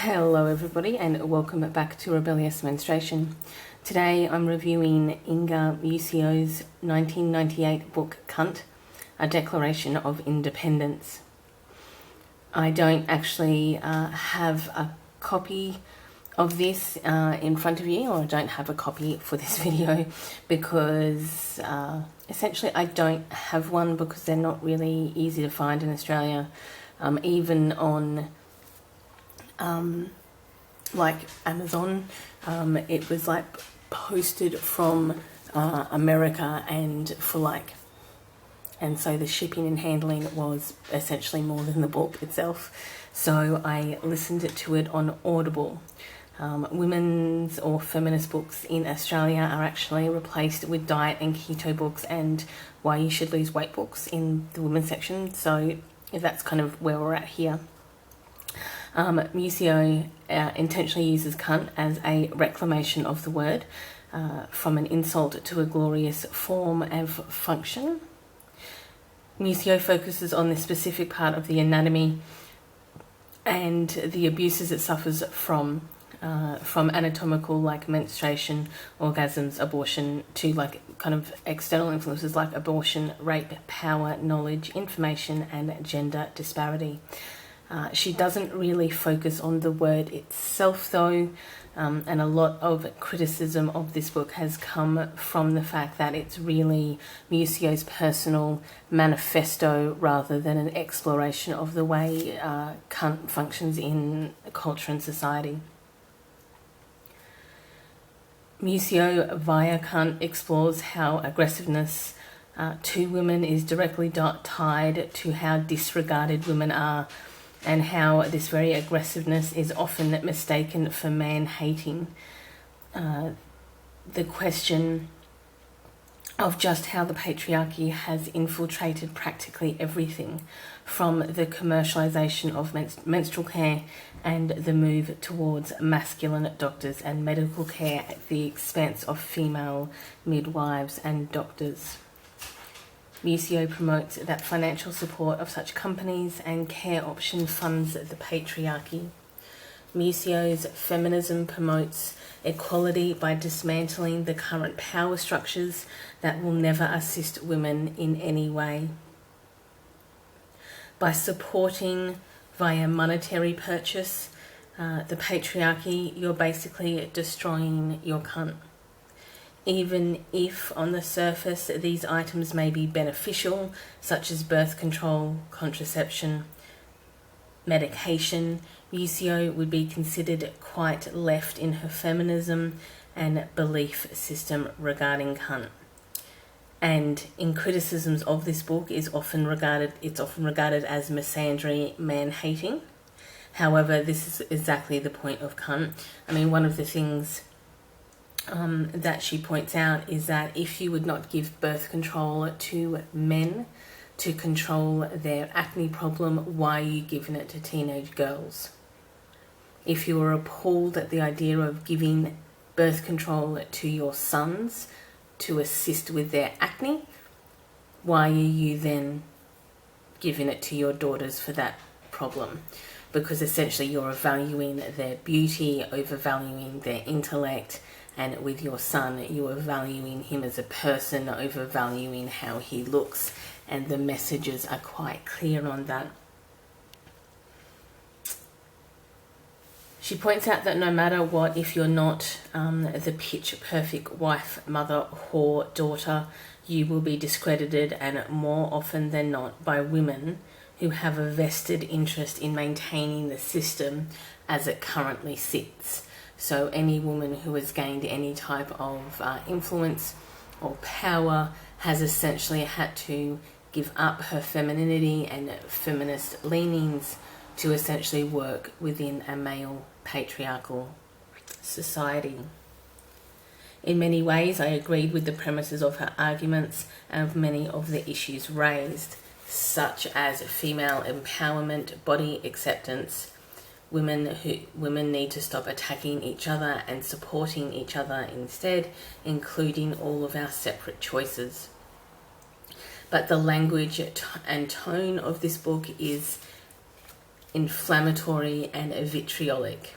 Hello everybody and welcome back to Rebellious Menstruation. Today I'm reviewing Inga Muscio's 1998 book Cunt, A Declaration of Independence. I don't actually have a copy of this in front of you, or I don't have a copy for this video because essentially I don't have one because they're not really easy to find in Australia, even on like Amazon. It was like posted from America, and so the shipping and handling was essentially more than the book itself. So I listened to it on Audible. Women's or feminist books in Australia are actually replaced with diet and keto books and why you should lose weight books in the women's section. So that's kind of where we're at here. Muscio intentionally uses cunt as a reclamation of the word, from an insult to a glorious form of function. Muscio focuses on the specific part of the anatomy and the abuses it suffers from anatomical, like menstruation, orgasms, abortion, to like kind of external influences like abortion, rape, power, knowledge, information, and gender disparity. She doesn't really focus on the word itself though, and a lot of criticism of this book has come from the fact that it's really Muscio's personal manifesto rather than an exploration of the way cunt functions in culture and society. Muscio, via cunt, explores how aggressiveness to women is directly tied to how disregarded women are, and how this very aggressiveness is often mistaken for man-hating. The question of just how the patriarchy has infiltrated practically everything, from the commercialisation of menstrual care and the move towards masculine doctors and medical care at the expense of female midwives and doctors. Muscio promotes that financial support of such companies and care option funds the patriarchy. Muscio's feminism promotes equality by dismantling the current power structures that will never assist women in any way. By supporting via monetary purchase the patriarchy, you're basically destroying your cunt. Even if on the surface these items may be beneficial, such as birth control, contraception, medication, Muscio would be considered quite left in her feminism and belief system regarding cunt. And in criticisms of this book, it's often regarded as misandry, man-hating. However, this is exactly the point of cunt. I mean, one of the things that she points out is that if you would not give birth control to men to control their acne problem, why are you giving it to teenage girls? If you are appalled at the idea of giving birth control to your sons to assist with their acne, why are you then giving it to your daughters for that problem? Because essentially you're valuing their beauty, overvaluing their intellect, and with your son, you are valuing him as a person, overvaluing how he looks, and the messages are quite clear on that. She points out that no matter what, if you're not the pitch-perfect wife, mother, whore, daughter, you will be discredited, and more often than not by women who have a vested interest in maintaining the system as it currently sits. So any woman who has gained any type of influence or power has essentially had to give up her femininity and feminist leanings to essentially work within a male patriarchal society. In many ways, I agreed with the premises of her arguments and of many of the issues raised, such as female empowerment, body acceptance. Women need to stop attacking each other and supporting each other instead, including all of our separate choices. But the language and tone of this book is inflammatory and vitriolic.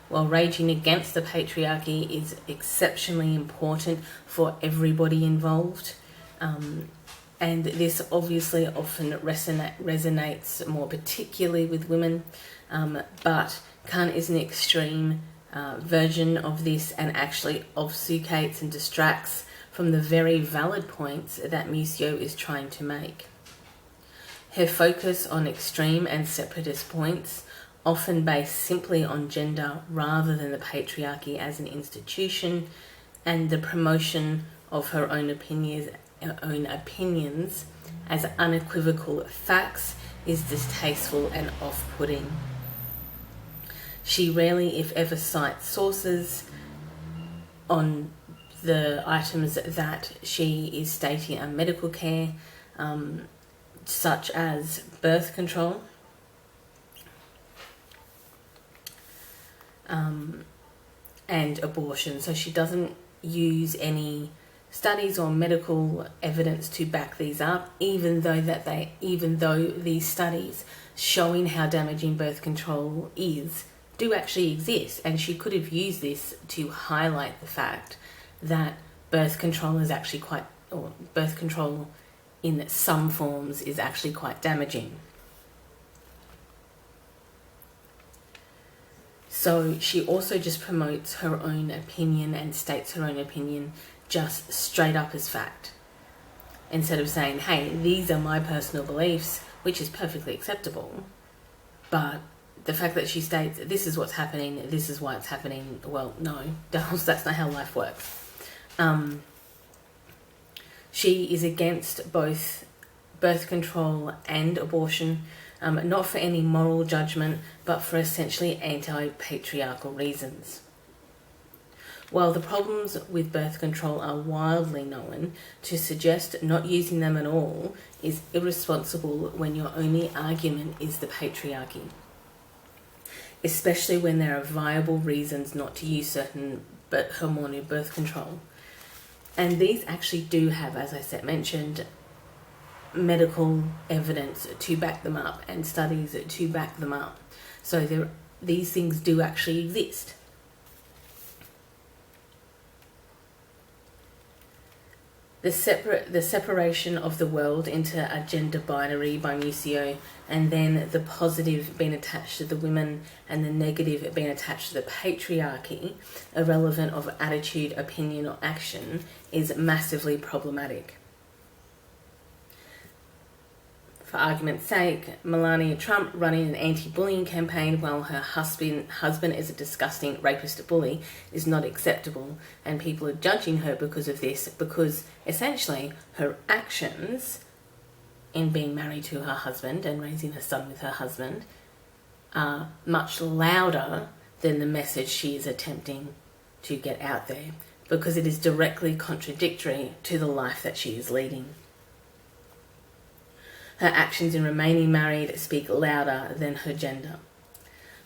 While raging against the patriarchy is exceptionally important for everybody involved, and this obviously often resonates more particularly with women, but Cunt is an extreme version of this and actually obfuscates and distracts from the very valid points that Muscio is trying to make. Her focus on extreme and separatist points, often based simply on gender rather than the patriarchy as an institution, and the promotion of her own opinions as unequivocal facts, is distasteful and off-putting. She rarely, if ever, cites sources on the items that she is stating are medical care, such as birth control, and abortion. So she doesn't use any studies or medical evidence to back these up, even though these studies showing how damaging birth control is do actually exist, and she could have used this to highlight the fact that birth control in some forms is actually quite damaging. So she also just promotes her own opinion and states her own opinion just straight up as fact, instead of saying, hey, these are my personal beliefs, which is perfectly acceptable, but the fact that she states this is what's happening, this is why it's happening, well, no, that's not how life works. She is against both birth control and abortion, not for any moral judgment, but for essentially anti-patriarchal reasons. While the problems with birth control are widely known, to suggest not using them at all is irresponsible when your only argument is the patriarchy, especially when there are viable reasons not to use certain hormonal birth control. And these actually do have, as I mentioned, medical evidence to back them up and studies to back them up. So these things do actually exist. The separation of the world into a gender binary by Muscio, and then the positive being attached to the women and the negative being attached to the patriarchy, irrelevant of attitude, opinion or action, is massively problematic. For argument's sake, Melania Trump running an anti-bullying campaign while her husband is a disgusting rapist bully is not acceptable, and people are judging her because of this, because essentially her actions in being married to her husband and raising her son with her husband are much louder than the message she is attempting to get out there, because it is directly contradictory to the life that she is leading. Her actions in remaining married speak louder than her gender.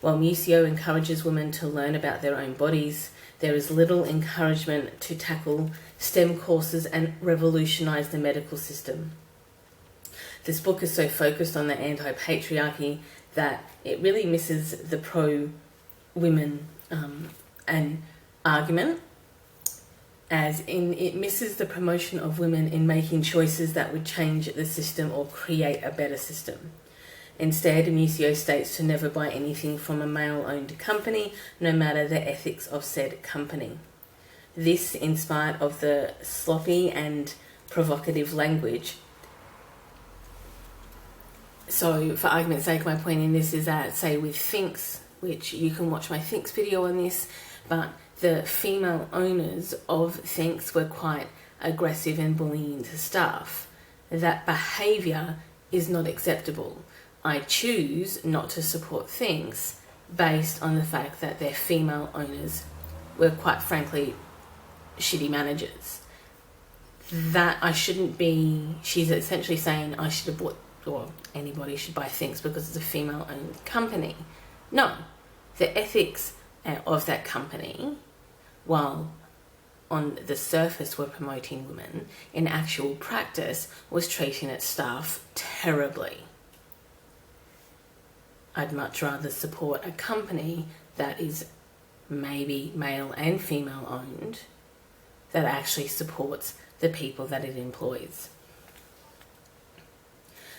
While Muscio encourages women to learn about their own bodies, there is little encouragement to tackle STEM courses and revolutionise the medical system. This book is so focused on the anti-patriarchy that it really misses the pro-women and argument, as in it misses the promotion of women in making choices that would change the system or create a better system. Instead, Muscio states to never buy anything from a male-owned company, no matter the ethics of said company. This, in spite of the sloppy and provocative language. So, for argument's sake, my point in this is that, say with Thinks, which you can watch my Thinks video on this, but the female owners of Thinks were quite aggressive and bullying to staff. That behaviour is not acceptable. I choose not to support Thinks based on the fact that their female owners were quite frankly shitty managers. That I shouldn't be, she's essentially saying I should have bought, or anybody should buy Thinks because it's a female owned company. No, the ethics of that company, while on the surface were promoting women, in actual practice was treating its staff terribly. I'd much rather support a company that is maybe male and female owned that actually supports the people that it employs.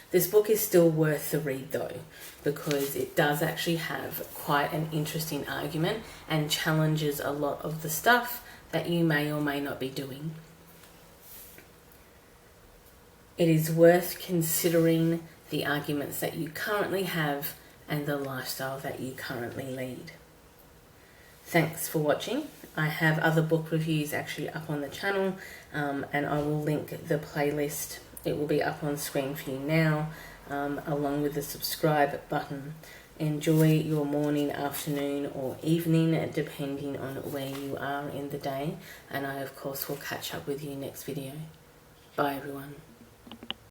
This book is still worth the read though, because it does actually have quite an interesting argument and challenges a lot of the stuff that you may or may not be doing. It is worth considering the arguments that you currently have and the lifestyle that you currently lead. Thanks for watching. I have other book reviews actually up on the channel, and I will link the playlist. It will be up on screen for you now, along with the subscribe button. Enjoy your morning, afternoon or evening, depending on where you are in the day. And I, of course, will catch up with you next video. Bye, everyone.